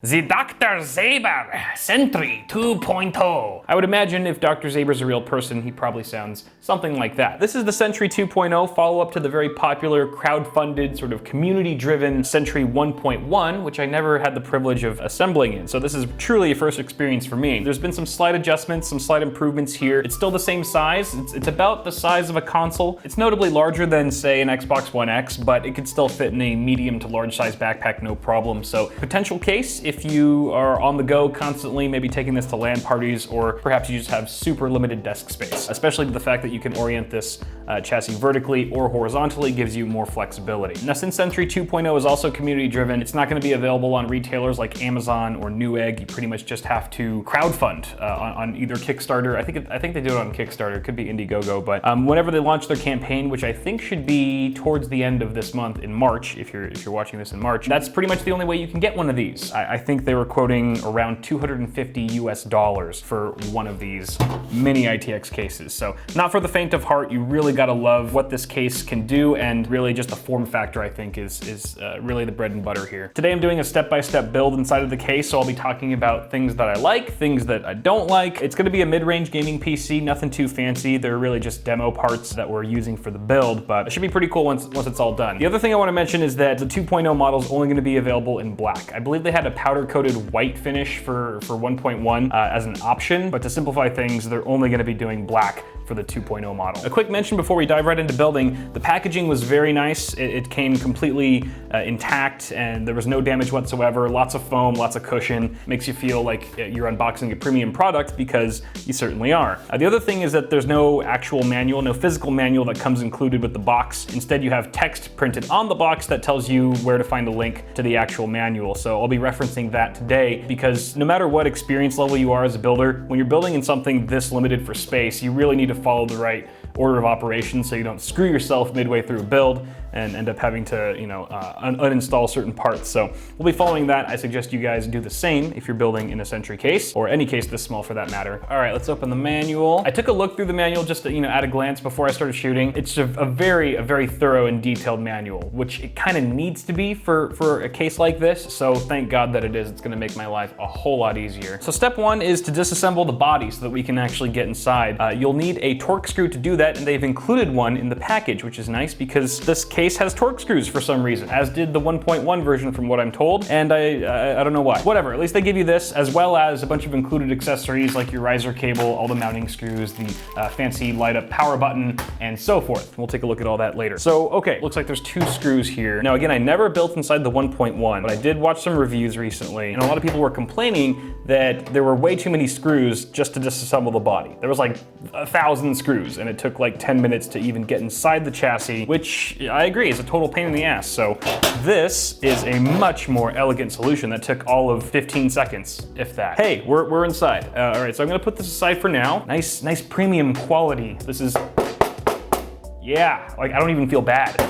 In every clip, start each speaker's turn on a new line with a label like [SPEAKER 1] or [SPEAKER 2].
[SPEAKER 1] The Dr. Zaber Sentry 2.0. I would imagine if Dr. Zaber's a real person, he probably sounds something like that. This is the Sentry 2.0 follow-up to the very popular crowd-funded, sort of community-driven Sentry 1.1, which I never had the privilege of assembling in. So this is truly a first experience for me. There's been some slight adjustments, some slight improvements here. It's still the same size. It's about the size of a console. It's notably larger than, say, an Xbox One X, but it could still fit in a medium to large size backpack, no problem. So potential case, if you are on the go constantly, maybe taking this to LAN parties, or perhaps you just have super limited desk space, especially the fact that you can orient this chassis vertically or horizontally gives you more flexibility. Now, since Sentry 2.0 is also community driven, it's not going to be available on retailers like Amazon or Newegg. You pretty much just have to crowdfund on either Kickstarter. I think they do it on Kickstarter. It could be Indiegogo, but whenever they launch their campaign, which I think should be towards the end of this month in March, if you're watching this in March, that's pretty much the only way you can get one of these. I think they were quoting around $250 US for one of these mini ITX cases. So not for the faint of heart. You really gotta love what this case can do, and really just the form factor I think is really the bread and butter here. Today I'm doing a step-by-step build inside of the case, so I'll be talking about things that I like, things that I don't like. It's gonna be a mid-range gaming PC, nothing too fancy. They're really just demo parts that we're using for the build, but it should be pretty cool once it's all done. The other thing I wanna mention is that the 2.0 model is only gonna be available in black. I believe they had a powder-coated white finish for 1.1 as an option, but to simplify things, they're only gonna be doing black for the 2.0 model. A quick mention before we dive right into building, the packaging was very nice. It came completely intact and there was no damage whatsoever. Lots of foam, lots of cushion. Makes you feel like you're unboxing a premium product, because you certainly are. The other thing is that there's no actual manual, no physical manual that comes included with the box. Instead, you have text printed on the box that tells you where to find a link to the actual manual. So I'll be referencing that today, because no matter what experience level you are as a builder, when you're building in something this limited for space, you really need to follow the right order of operations so you don't screw yourself midway through a build and end up having to, uninstall certain parts. So we'll be following that. I suggest you guys do the same if you're building in a Sentry case, or any case this small for that matter. All right, let's open the manual. I took a look through the manual just to, at a glance before I started shooting. It's a very thorough and detailed manual, which it kind of needs to be for a case like this. So thank God that it is. It's gonna make my life a whole lot easier. So step one is to disassemble the body so that we can actually get inside. You'll need a torque screw to do that, and they've included one in the package, which is nice because this case has torque screws for some reason, as did the 1.1 version from what I'm told, and I don't know why. Whatever, at least they give you this, as well as a bunch of included accessories like your riser cable, all the mounting screws, the fancy light up power button, and so forth. We'll take a look at all that later. So, okay, looks like there's 2 screws here. Now again, I never built inside the 1.1, but I did watch some reviews recently, and a lot of people were complaining that there were way too many screws just to disassemble the body. There was like 1,000 screws, and it took like 10 minutes to even get inside the chassis, which I agree is a total pain in the ass. So this is a much more elegant solution that took all of 15 seconds, if that. Hey, we're inside. All right, so I'm gonna put this aside for now. Nice premium quality. This is, yeah, like I don't even feel bad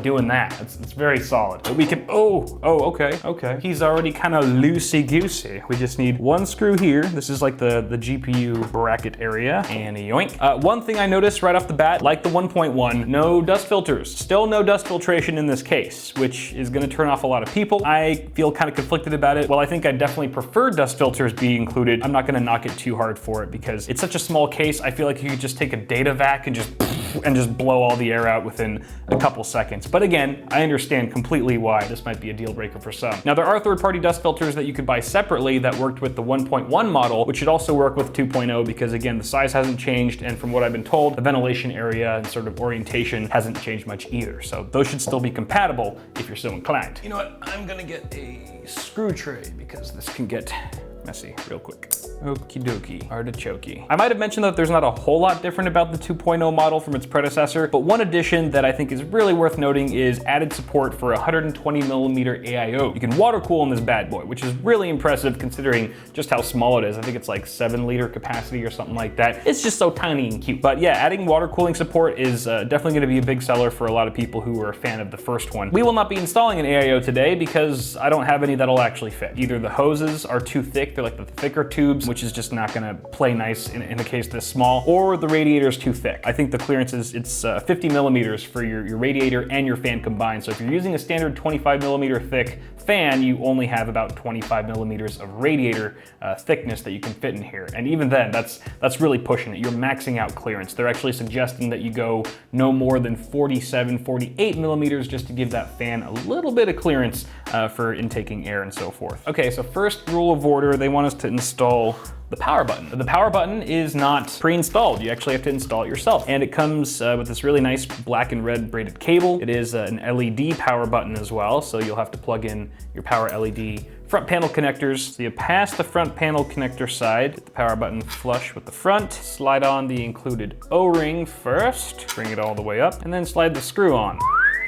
[SPEAKER 1] doing that. It's very solid. But we can, okay. He's already kind of loosey-goosey. We just need 1 screw here. This is like the GPU bracket area, and a yoink. One thing I noticed right off the bat, like the 1.1, no dust filters. Still no dust filtration in this case, which is gonna turn off a lot of people. I feel kind of conflicted about it. Well, I think I definitely prefer dust filters be included. I'm not gonna knock it too hard for it because it's such a small case. I feel like you could just take a data vac and just blow all the air out within a couple seconds. But again, I understand completely why this might be a deal breaker for some. Now, there are third-party dust filters that you could buy separately that worked with the 1.1 model, which should also work with 2.0 because again, the size hasn't changed, and from what I've been told, the ventilation area and sort of orientation hasn't changed much either. So those should still be compatible if you're so inclined. You know what? I'm gonna get a screw tray because this can get messy real quick. Okie dokie, artichoke. I might have mentioned that there's not a whole lot different about the 2.0 model from its predecessor, but one addition that I think is really worth noting is added support for 120mm AIO. You can water cool in this bad boy, which is really impressive considering just how small it is. I think it's like 7-liter capacity or something like that. It's just so tiny and cute. But yeah, adding water cooling support is definitely gonna be a big seller for a lot of people who are a fan of the first one. We will not be installing an AIO today because I don't have any that'll actually fit. Either the hoses are too thick, they're like the thicker tubes, which is just not gonna play nice in a case this small, or the radiator is too thick. I think the clearance is, it's 50 millimeters for your radiator and your fan combined. So if you're using a standard 25 millimeter thick fan, you only have about 25 millimeters of radiator thickness that you can fit in here. And even then, that's really pushing it. You're maxing out clearance. They're actually suggesting that you go no more than 47, 48 millimeters just to give that fan a little bit of clearance for intaking air and so forth. Okay, so first rule of order, they want us to install the power button. The power button is not pre-installed. You actually have to install it yourself. And it comes with this really nice black and red braided cable. It is an LED power button as well, so you'll have to plug in your power LED front panel connectors. So you pass the front panel connector side, get the power button flush with the front, slide on the included O-ring first, bring it all the way up, and then slide the screw on.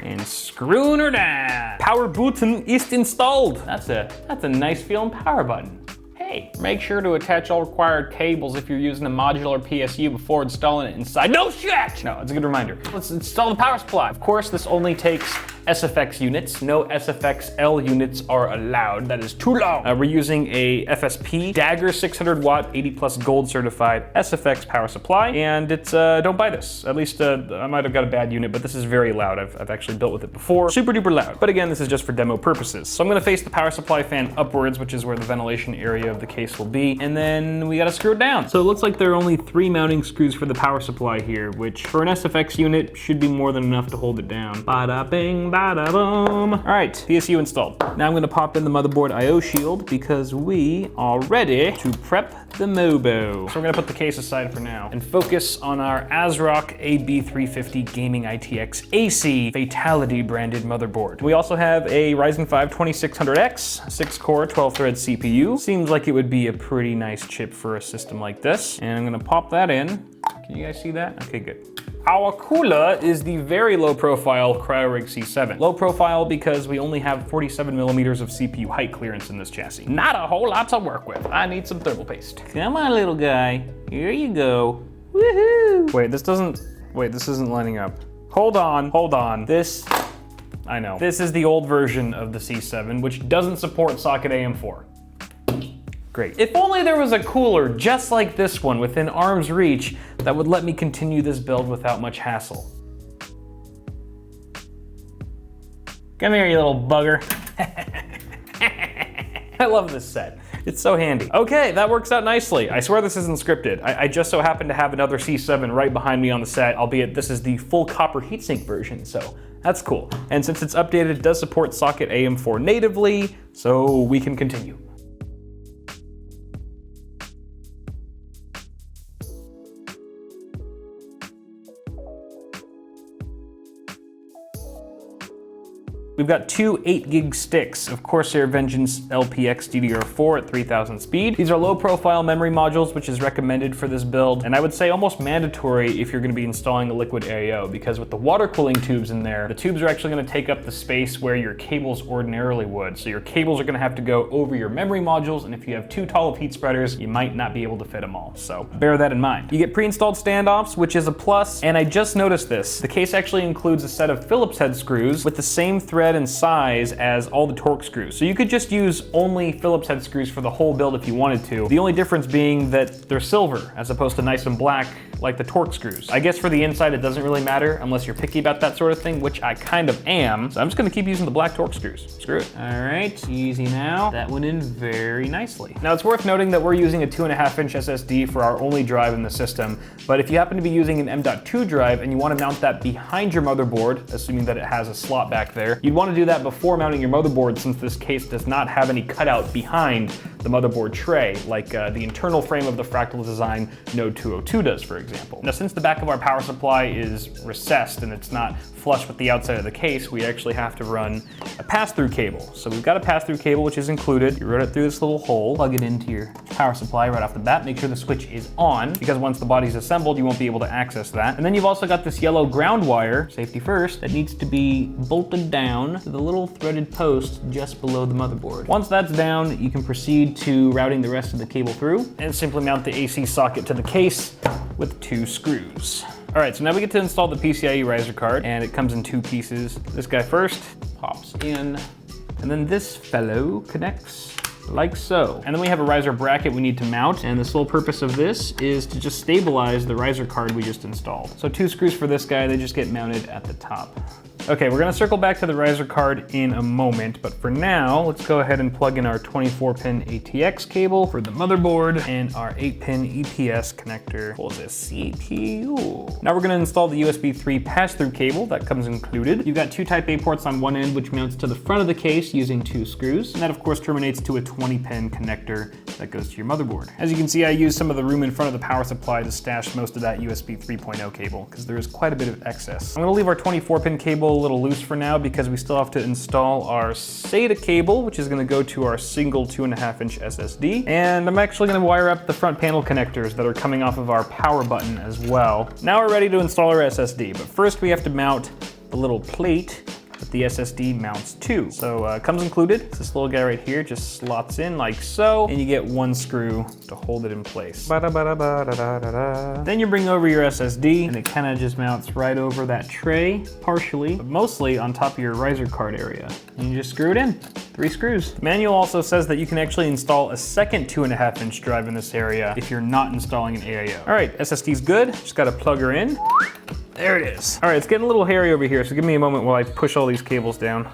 [SPEAKER 1] And screw her down. Power button ist installed. That's a nice feeling power button. Hey, make sure to attach all required cables if you're using a modular PSU before installing it inside. No shit! No, it's a good reminder. Let's install the power supply. Of course, this only takes SFX units. No SFX-L units are allowed. That is too low. We're using a FSP Dagger 600 watt, 80 plus gold certified SFX power supply, and it's, don't buy this. At least I might have got a bad unit, but this is very loud. I've actually built with it before. Super duper loud. But again, this is just for demo purposes. So I'm gonna face the power supply fan upwards, which is where the ventilation area of the case will be, and then we gotta screw it down. So it looks like there are only 3 mounting screws for the power supply here, which for an SFX unit should be more than enough to hold it down. Bada bing, bada boom. All right, PSU installed. Now I'm gonna pop in the motherboard IO shield because we are ready to prep the Mobo. So we're gonna put the case aside for now and focus on our ASRock AB350 Gaming ITX AC Fatality branded motherboard. We also have a Ryzen 5 2600X, 6-core, 12-thread CPU. Seems like it would be a pretty nice chip for a system like this. And I'm gonna pop that in. Can you guys see that? Okay, good. Our cooler is the very low profile CryoRig C7. Low profile because we only have 47 millimeters of CPU height clearance in this chassis. Not a whole lot to work with. I need some thermal paste. Come on, little guy. Here you go. Woohoo! Wait, this isn't lining up. Hold on. I know. This is the old version of the C7, which doesn't support socket AM4. Great. If only there was a cooler just like this one within arm's reach that would let me continue this build without much hassle. Come here, you little bugger. I love this set. It's so handy. Okay, that works out nicely. I swear this isn't scripted. I just so happen to have another C7 right behind me on the set, albeit this is the full copper heatsink version, so that's cool. And since it's updated, it does support socket AM4 natively, so we can continue. We've got 2 8 gig sticks of Corsair Vengeance LPX DDR4 at 3000 speed. These are low profile memory modules, which is recommended for this build. And I would say almost mandatory if you're gonna be installing a liquid AIO, because with the water cooling tubes in there, the tubes are actually gonna take up the space where your cables ordinarily would. So your cables are gonna have to go over your memory modules. And if you have too tall of heat spreaders, you might not be able to fit them all. So bear that in mind. You get pre-installed standoffs, which is a plus. And I just noticed this. The case actually includes a set of Phillips head screws with the same thread and size as all the Torx screws. So you could just use only Phillips head screws for the whole build if you wanted to. The only difference being that they're silver as opposed to nice and black like the Torx screws. I guess for the inside it doesn't really matter unless you're picky about that sort of thing, which I kind of am. So I'm just gonna keep using the black Torx screws. Screw it. All right, easy now. That went in very nicely. Now it's worth noting that we're using a 2.5-inch SSD for our only drive in the system, but if you happen to be using an M.2 drive and you want to mount that behind your motherboard, assuming that it has a slot back there, you'd want to do that before mounting your motherboard, since this case does not have any cutout behind the motherboard tray, like the internal frame of the Fractal Design Node 202 does, for example. Now, since the back of our power supply is recessed and it's not flush with the outside of the case, we actually have to run a pass-through cable. So we've got a pass-through cable, which is included. You run it through this little hole, plug it into your power supply right off the bat, make sure the switch is on, because once the body's assembled, you won't be able to access that. And then you've also got this yellow ground wire, safety first, that needs to be bolted down to the little threaded post just below the motherboard. Once that's down, you can proceed to routing the rest of the cable through and simply mount the AC socket to the case with 2 screws. All right, so now we get to install the PCIe riser card, and it comes in 2 pieces. This guy first pops in, and then this fellow connects like so. And then we have a riser bracket we need to mount, and the sole purpose of this is to just stabilize the riser card we just installed. So 2 screws for this guy, they just get mounted at the top. Okay, we're gonna circle back to the riser card in a moment, but for now, let's go ahead and plug in our 24-pin ATX cable for the motherboard and our 8-pin EPS connector for the CPU. Now we're gonna install the USB 3 pass-through cable that comes included. You've got 2 Type A ports on one end, which mounts to the front of the case using 2 screws, and that of course terminates to a 20-pin connector that goes to your motherboard. As you can see, I used some of the room in front of the power supply to stash most of that USB 3.0 cable, because there is quite a bit of excess. I'm gonna leave our 24-pin cable a little loose for now because we still have to install our SATA cable, which is going to go to our single 2.5-inch SSD. And I'm actually going to wire up the front panel connectors that are coming off of our power button as well. Now we're ready to install our SSD, but first we have to mount the little plate that the SSD mounts to. So it comes included. It's this little guy right here, just slots in like so, and you get 1 screw to hold it in place. Then you bring over your SSD, and it kind of just mounts right over that tray, partially, but mostly on top of your riser card area. And you just screw it in. 3 screws. The manual also says that you can actually install a second 2.5-inch drive in this area if you're not installing an AIO. All right, SSD's good. Just gotta plug her in. There it is. All right, it's getting a little hairy over here, so give me a moment while I push all these cables down.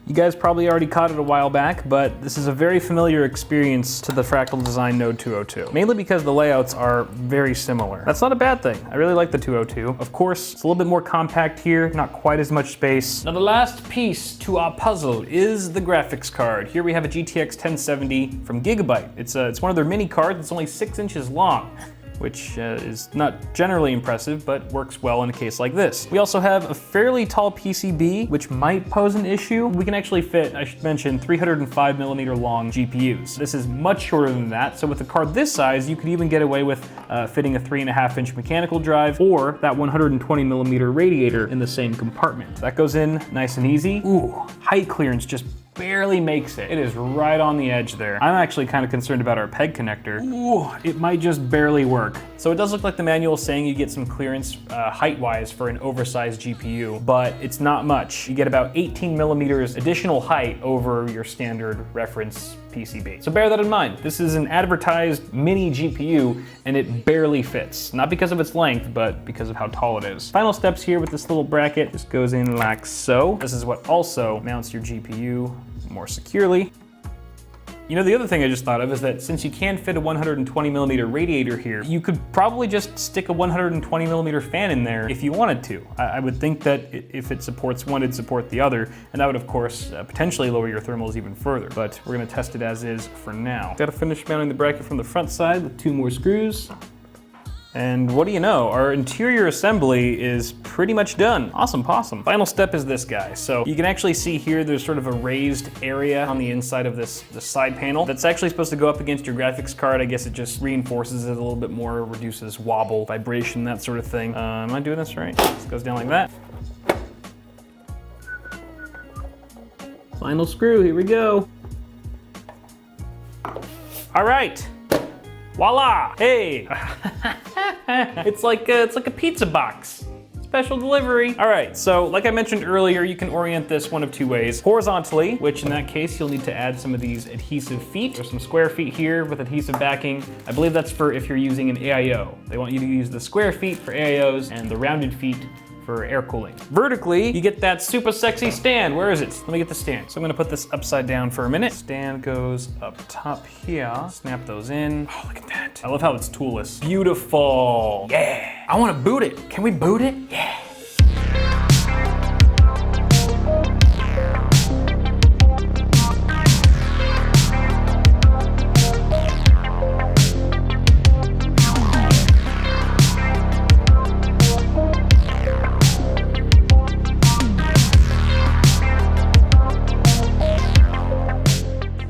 [SPEAKER 1] You guys probably already caught it a while back, but this is a very familiar experience to the Fractal Design Node 202, mainly because the layouts are very similar. That's not a bad thing. I really like the 202. Of course, it's a little bit more compact here, not quite as much space. Now the last piece to our puzzle is the graphics card. Here we have a GTX 1070 from Gigabyte. It's one of their mini cards. It's only 6 inches long, which is not generally impressive, but works well in a case like this. We also have a fairly tall PCB, which might pose an issue. We can actually fit, I should mention, 305mm long GPUs. This is much shorter than that, so with a card this size, you could even get away with fitting a 3.5-inch mechanical drive or that 120mm radiator in the same compartment. That goes in nice and easy. Ooh, height clearance just barely makes it. It is right on the edge there. I'm actually kind of concerned about our PEG connector. Ooh, it might just barely work. So it does look like the manual is saying you get some clearance height-wise for an oversized GPU, but it's not much. You get about 18mm additional height over your standard reference PCB. So bear that in mind. This is an advertised mini GPU, and it barely fits. Not because of its length, but because of how tall it is. Final steps here with this little bracket. Just goes in like so. This is what also mounts your GPU more securely. You know, the other thing I just thought of is that since you can fit a 120mm radiator here, you could probably just stick a 120mm fan in there if you wanted to. I would think that if it supports one, it'd support the other, and that would of course potentially lower your thermals even further, but we're gonna test it as is for now. Gotta finish mounting the bracket from the front side with 2 more screws. And what do you know, our interior assembly is pretty much done. Awesome possum. Final step is this guy. So you can actually see here there's sort of a raised area on the inside of this side panel that's actually supposed to go up against your graphics card. I guess it just reinforces it a little bit more, reduces wobble, vibration, that sort of thing. Am I doing this right? This goes down like that. Final screw, here we go. All right. Voila! Hey! It's like a pizza box. Special delivery. All right, so like I mentioned earlier, you can orient this one of 2 ways. Horizontally, which in that case, you'll need to add some of these adhesive feet. There's some square feet here with adhesive backing. I believe that's for if you're using an AIO. They want you to use the square feet for AIOs and the rounded feet for air cooling. Vertically, you get that super sexy stand. Where is it? Let me get the stand. So I'm gonna put this upside down for a minute. Stand goes up top here. Snap those in. Oh, look at that. I love how it's toolless. Beautiful. Yeah. I wanna boot it. Can we boot it? Yeah.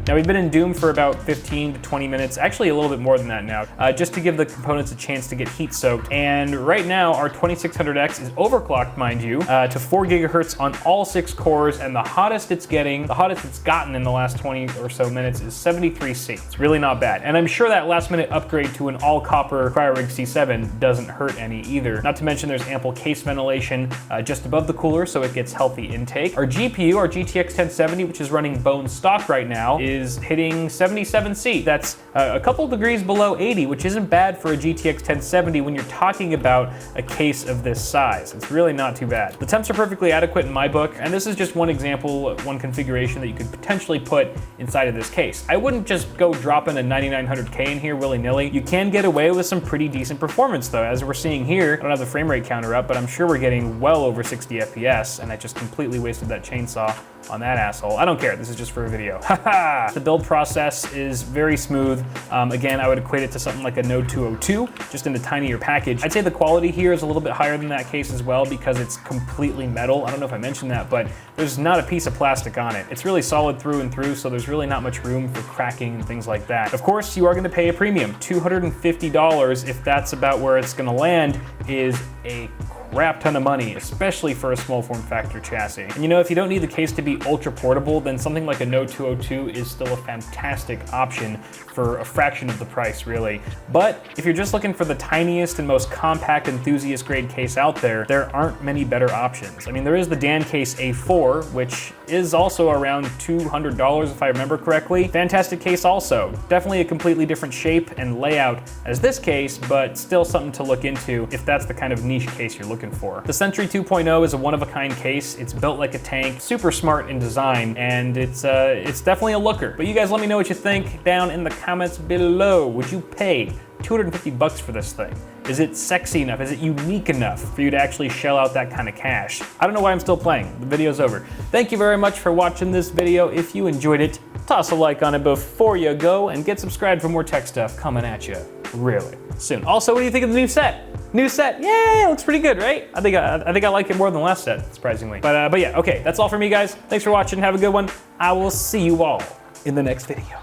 [SPEAKER 1] Now Now we've been in Doom for about 15 to 20 minutes, actually a little bit more than that now, just to give the components a chance to get heat soaked. And right now our 2600X is overclocked, mind you, to 4 gigahertz on all 6 cores, and the hottest it's gotten in the last 20 or so minutes is 73C. It's really not bad. And I'm sure that last minute upgrade to an all copper CryoRig C7 doesn't hurt any either. Not to mention there's ample case ventilation just above the cooler, so it gets healthy intake. Our GPU, our GTX 1070, which is running bone stock right now, is hitting 77C. That's a couple degrees below 80, which isn't bad for a GTX 1070 when you're talking about a case of this size. It's really not too bad. The temps are perfectly adequate in my book, and this is just one example, one configuration that you could potentially put inside of this case. I wouldn't just go dropping a 9900K in here willy-nilly. You can get away with some pretty decent performance though, as we're seeing here. I don't have the frame rate counter up, but I'm sure we're getting well over 60 FPS, and I just completely wasted that chainsaw on that asshole. I don't care, this is just for a video. Haha! The build process is very smooth. Again, I would equate it to something like a Node 202, just in a tinier package. I'd say the quality here is a little bit higher than that case as well because it's completely metal. I don't know if I mentioned that, but there's not a piece of plastic on it. It's really solid through and through, so there's really not much room for cracking and things like that. Of course, you are gonna pay a premium. $250, if that's about where it's gonna land, is a crap ton of money, especially for a small form factor chassis. And you know, if you don't need the case to be ultra portable, then something like a Node 202 is still a fantastic option for a fraction of the price, really. But if you're just looking for the tiniest and most compact enthusiast grade case out there, there aren't many better options. I mean, there is the Dan Case A4, which is also around $200 if I remember correctly. Fantastic case also. Definitely a completely different shape and layout as this case, but still something to look into if that's the kind of niche case you're looking for. The Sentry 2.0 is a one-of-a-kind case. It's built like a tank, super smart in design, and it's definitely a looker. But you guys let me know what you think down in the comments below. Would you pay $250 for this thing? Is it sexy enough? Is it unique enough for you to actually shell out that kind of cash? I don't know why I'm still playing. The video's over. Thank you very much for watching this video. If you enjoyed it, toss a like on it before you go, and get subscribed for more tech stuff coming at you really soon. Also, what do you think of the new set? New set, yay, it looks pretty good, right? I think I like it more than the last set, surprisingly. But yeah, okay, that's all from me, guys. Thanks for watching, have a good one. I will see you all in the next video.